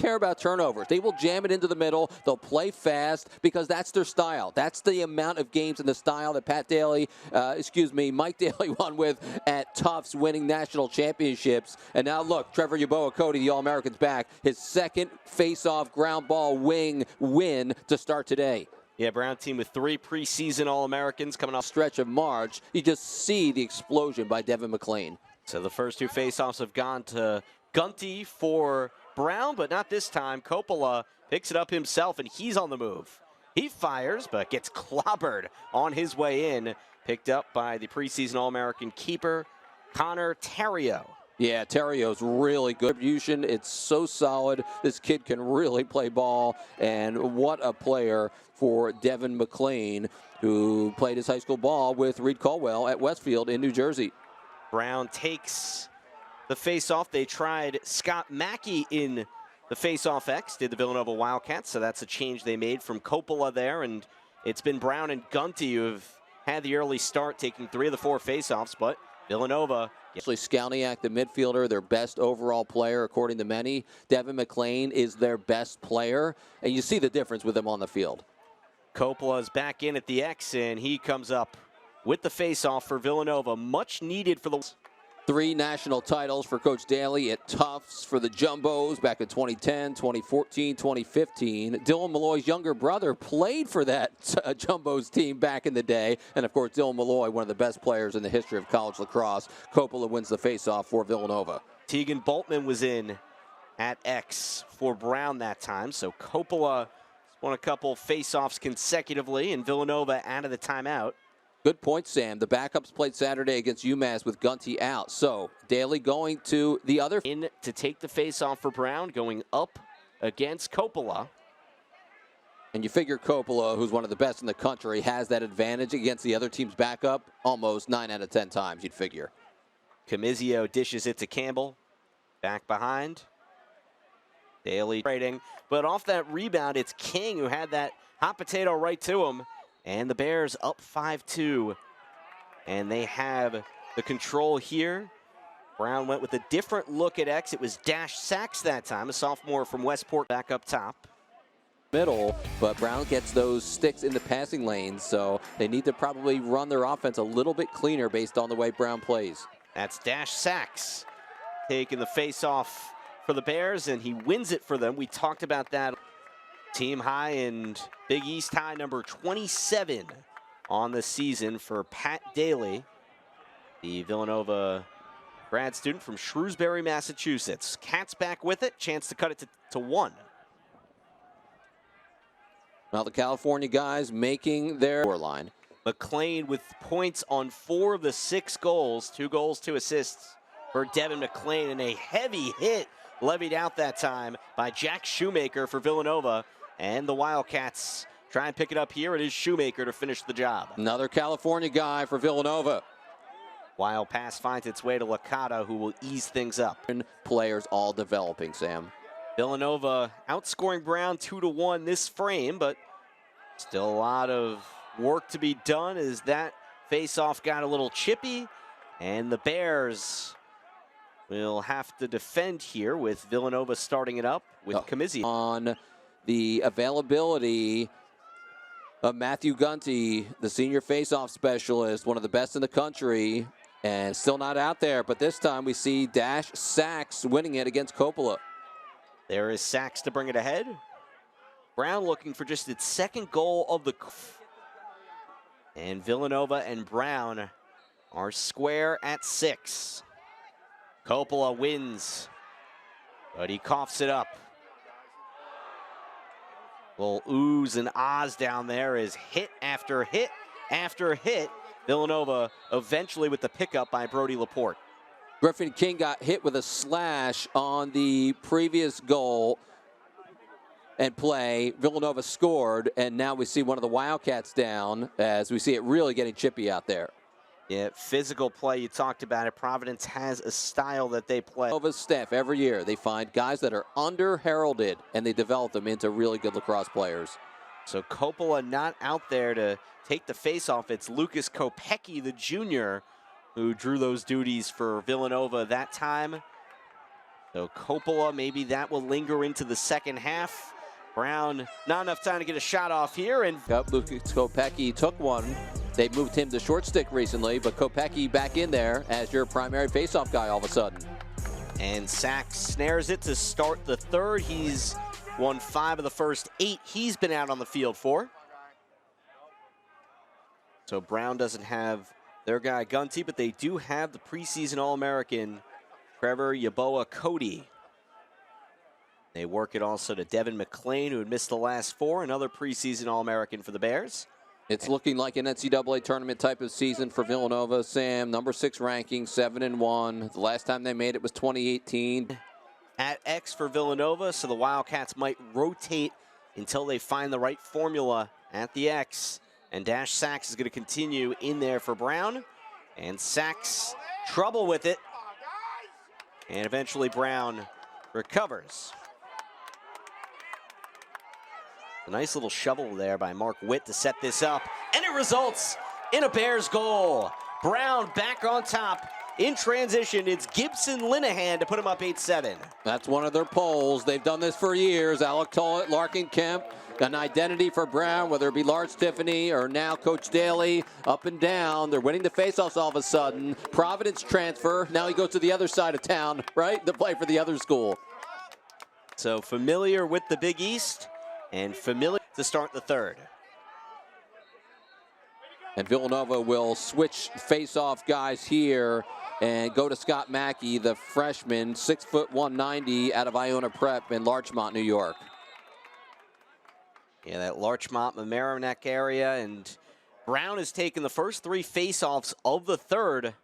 care about turnovers. They will jam it into the middle. They'll play fast because that's their style. That's the amount of games and the style that Mike Daly won with at Tufts, winning national championships. And now look, Trevor Yeboah-Cody, the All-American's back. His second face-off ground ball wing win to start today. Yeah, Brown team with 3 preseason All-Americans coming off stretch of March. You just see the explosion by Devin McClain. So the first 2 face-offs have gone to Gunty for Brown, but not this time. Coppola picks it up himself, and he's on the move. He fires, but gets clobbered on his way in. Picked up by the preseason All-American keeper, Connor Terrio. Yeah, Terrio's really good. It's so solid. This kid can really play ball, and what a player for Devin McClain, who played his high school ball with Reed Caldwell at Westfield in New Jersey. Brown takes the face-off. They tried Scott Mackey in the face-off X, did the Villanova Wildcats, so that's a change they made from Coppola there, and it's been Brown and Gunty who have had the early start, taking 3 of the 4 face-offs, but Villanova. Actually, Skalniak, the midfielder, their best overall player, according to many. Devin McClain is their best player, and you see the difference with him on the field. Coppola's back in at the X, and he comes up with the face-off for Villanova. Much needed for the 3 national titles for Coach Daly at Tufts for the Jumbos back in 2010, 2014, 2015. Dylan Malloy's younger brother played for that Jumbos team back in the day. And, of course, Dylan Malloy, one of the best players in the history of college lacrosse. Coppola wins the faceoff for Villanova. Tegan Boltman was in at X for Brown that time. So Coppola won a couple faceoffs consecutively, and Villanova out of the timeout. Good point, Sam. The backups played Saturday against UMass with Gunty out. So Daly going to the other. In to take the face-off for Brown, going up against Coppola. And you figure Coppola, who's one of the best in the country, has that advantage against the other team's backup almost 9 out of 10 times, you'd figure. Camizio dishes it to Campbell. Back behind. Daly trading. But off that rebound, it's King who had that hot potato right to him. And the Bears up 5-2. And they have the control here. Brown went with a different look at X. It was Dash Sachs that time, a sophomore from Westport, back up top. Middle, but Brown gets those sticks in the passing lanes, so they need to probably run their offense a little bit cleaner based on the way Brown plays. That's Dash Sachs taking the face-off for the Bears, and he wins it for them. We talked about that. Team high and Big East high number 27 on the season for Pat Daly, the Villanova grad student from Shrewsbury, Massachusetts. Cats back with it, chance to cut it to 1. Well, the California guys making their scoreline. McClain with points on 4 of the 6 goals, 2 goals, 2 assists for Devin McClain, and a heavy hit levied out that time by Jack Shoemaker for Villanova. And the Wildcats try and pick it up here. It is Shoemaker to finish the job. Another California guy for Villanova. Wild pass finds its way to Licata, who will ease things up. Players all developing, Sam. Villanova outscoring Brown 2-1 this frame, but still a lot of work to be done as that face-off got a little chippy. And the Bears will have to defend here with Villanova starting it up with Camizio. On the availability of Matthew Gunty, the senior face-off specialist, one of the best in the country, and still not out there. But this time we see Dash Sachs winning it against Coppola. There is Sachs to bring it ahead. Brown looking for just its 2nd goal of the... And Villanova and Brown are square at 6. Coppola wins, but he coughs it up. Little oohs and ahs down there is hit after hit after hit. Villanova eventually with the pickup by Brody Laporte. Griffin King got hit with a slash on the previous goal and play. Villanova scored, and now we see one of the Wildcats down as we see it really getting chippy out there. Yeah, physical play, you talked about it. Providence has a style that they play. Villanova's staff every year, they find guys that are under-heralded, and they develop them into really good lacrosse players. So Coppola not out there to take the face-off. It's Lucas Kopecky, the junior, who drew those duties for Villanova that time. So Coppola, maybe that will linger into the second half. Brown, not enough time to get a shot off here. And Lucas Kopecky took one. They moved him to short stick recently, but Kopecky back in there as your primary faceoff guy all of a sudden. And Sachs snares it to start the third. He's won 5 of the first 8 he's been out on the field for. So Brown doesn't have their guy Gunty, but they do have the preseason All-American Trevor Yeboah Cody. They work it also to Devin McClain, who had missed the last 4, another preseason All-American for the Bears. It's looking like an NCAA tournament type of season for Villanova. Sam, number 6 ranking, 7-1. The last time they made it was 2018. At X for Villanova, so the Wildcats might rotate until they find the right formula at the X. And Dash Sachs is going to continue in there for Brown. And Sachs, trouble with it. And eventually Brown recovers. A nice little shovel there by Mark Witt to set this up. And it results in a Bears goal. Brown back on top. In transition, it's Gibson Linehan to put him up 8-7. That's one of their polls. They've done this for years. Alec Tollett, Larkin Kemp, an identity for Brown, whether it be Lars Tiffany or now Coach Daly, up and down. They're winning the faceoffs all of a sudden. Providence transfer. Now he goes to the other side of town, right, to play for the other school. So familiar with the Big East and familiar to start the third. And Villanova will switch faceoff guys here and go to Scott Mackey, the freshman, 6 foot 190 out of Iona Prep in Larchmont, New York. Yeah, that Larchmont, Mamaroneck area, and Brown has taken the first 3 faceoffs of the third.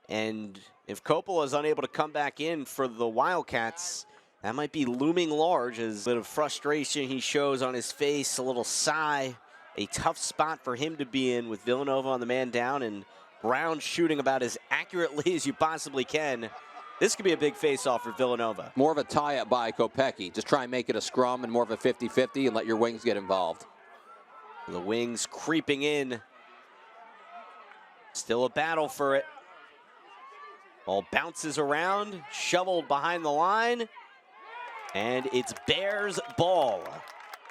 And if Coppola is unable to come back in for the Wildcats, that might be looming large as a bit of frustration he shows on his face, a little sigh. A tough spot for him to be in with Villanova on the man down and Brown shooting about as accurately as you possibly can. This could be a big face-off for Villanova. More of a tie-up by Kopecky. Just try and make it a scrum and more of a 50-50 and let your wings get involved. The wings creeping in. Still a battle for it. Ball bounces around, shoveled behind the line, and it's Bears ball.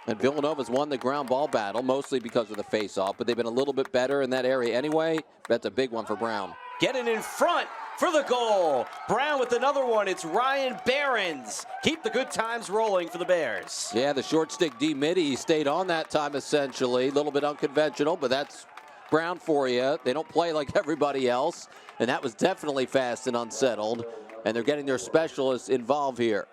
And Villanova's won the ground ball battle, mostly because of the face-off, but they've been a little bit better in that area anyway. That's a big one for Brown. Getting in front for the goal. Brown with another one. It's Ryan Behrens. Keep the good times rolling for the Bears. Yeah, the short stick D-Midi stayed on that time essentially. A little bit unconventional, but that's Brown for you. They don't play like everybody else, and that was definitely fast and unsettled, and they're getting their specialists involved here.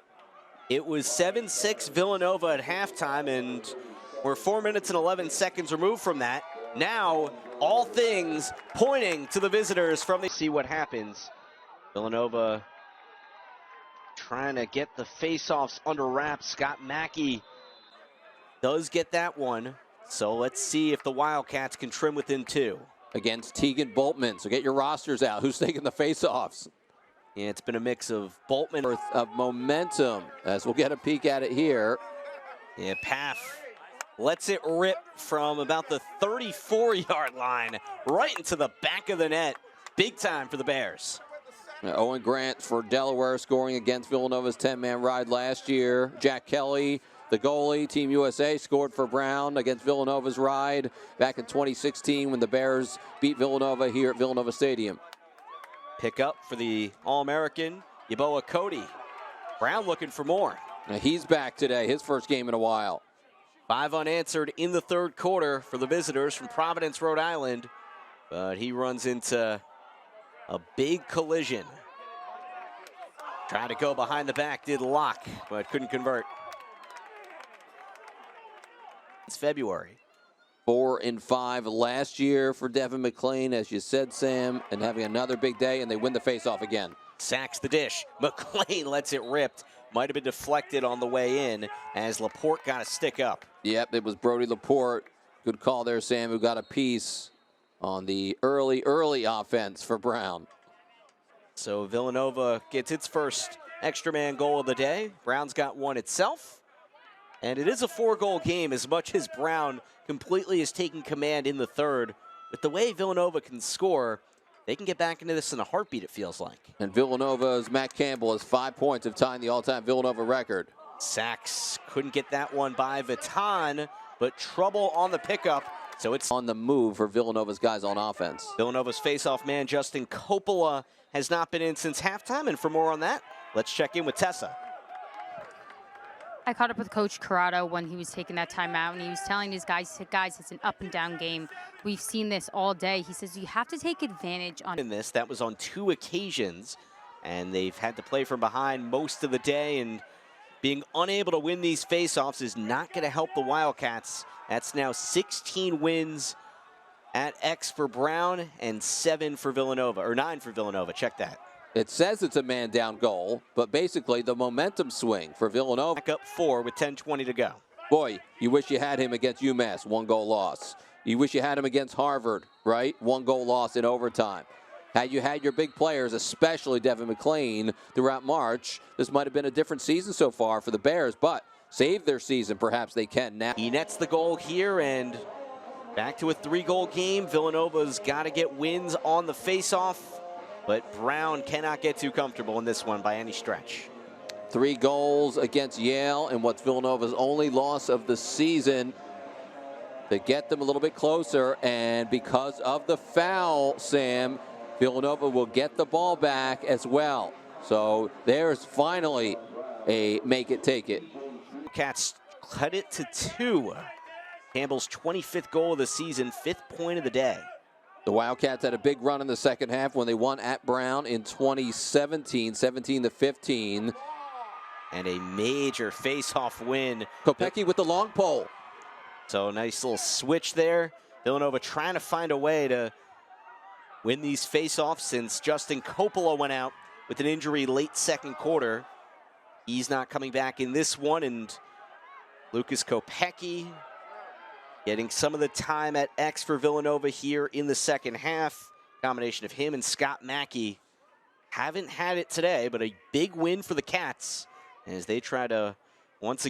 It was 7-6 Villanova at halftime, and we're 4 minutes and 11 seconds removed from that. Now, all things pointing to the visitors from the... See what happens. Villanova trying to get the face-offs under wraps. Scott Mackey does get that one. So let's see if the Wildcats can trim within 2. Against Tegan Boltman, so get your rosters out. Who's taking the face-offs? Yeah, it's been a mix of Boltman. Of momentum, as we'll get a peek at it here. Yeah, Paff lets it rip from about the 34-yard line right into the back of the net. Big time for the Bears. Owen Grant for Delaware scoring against Villanova's 10-man ride last year. Jack Kelly, the goalie, Team USA, scored for Brown against Villanova's ride back in 2016 when the Bears beat Villanova here at Villanova Stadium. Pick up for the All-American, Yeboah Cody. Brown looking for more. He's back today, his first game in a while. 5 unanswered in the third quarter for the visitors from Providence, Rhode Island. But he runs into a big collision. Tried to go behind the back, did Locke, but couldn't convert. It's February. 4 and 5 last year for Devin McClain, as you said, Sam, and having another big day, and they win the faceoff again. Sachs the dish. McClain lets it rip. Might have been deflected on the way in as Laporte got a stick up. Yep, it was Brody Laporte. Good call there, Sam, who got a piece on the early offense for Brown. So Villanova gets its first extra man goal of the day. Brown's got one itself. And it is a 4-goal game as much as Brown completely is taking command in the third. With the way Villanova can score, they can get back into this in a heartbeat, it feels like. And Villanova's Matt Campbell has 5 points of tying the all-time Villanova record. Sachs couldn't get that one by Vuitton, but trouble on the pickup. So it's on the move for Villanova's guys on offense. Villanova's face-off man, Justin Coppola, has not been in since halftime. And for more on that, let's check in with Tessa. I caught up with Coach Corrado when he was taking that timeout, and he was telling his guys, it's an up-and-down game. We've seen this all day. He says you have to take advantage on in this. That was on 2 occasions, and they've had to play from behind most of the day, and being unable to win these face-offs is not going to help the Wildcats. That's now 16 wins at X for Brown and 7 for Villanova, or 9 for Villanova. Check that. It says it's a man-down goal, but basically the momentum swing for Villanova. Back up 4 with 10:20 to go. Boy, you wish you had him against UMass, 1-goal loss. You wish you had him against Harvard, right? 1-goal loss in overtime. Had you had your big players, especially Devin McClain, throughout March, this might have been a different season so far for the Bears, but save their season, perhaps they can now. He nets the goal here, and back to a 3-goal game. Villanova's got to get wins on the face-off, but Brown cannot get too comfortable in this one by any stretch. 3 goals against Yale in what's Villanova's only loss of the season to get them a little bit closer, and because of the foul, Sam, Villanova will get the ball back as well. So there's finally a make it, take it. Cats cut it to 2. Campbell's 25th goal of the season, 5th point of the day. The Wildcats had a big run in the second half when they won at Brown in 2017, 17-15. And a major face-off win. Kopecky with the long pole. So nice little switch there. Villanova trying to find a way to win these face-offs since Justin Coppola went out with an injury late second quarter. He's not coming back in this one, and Lucas Kopecky getting some of the time at X for Villanova here in the second half. Combination of him and Scott Mackey haven't had it today, but a big win for the Cats as they try to once again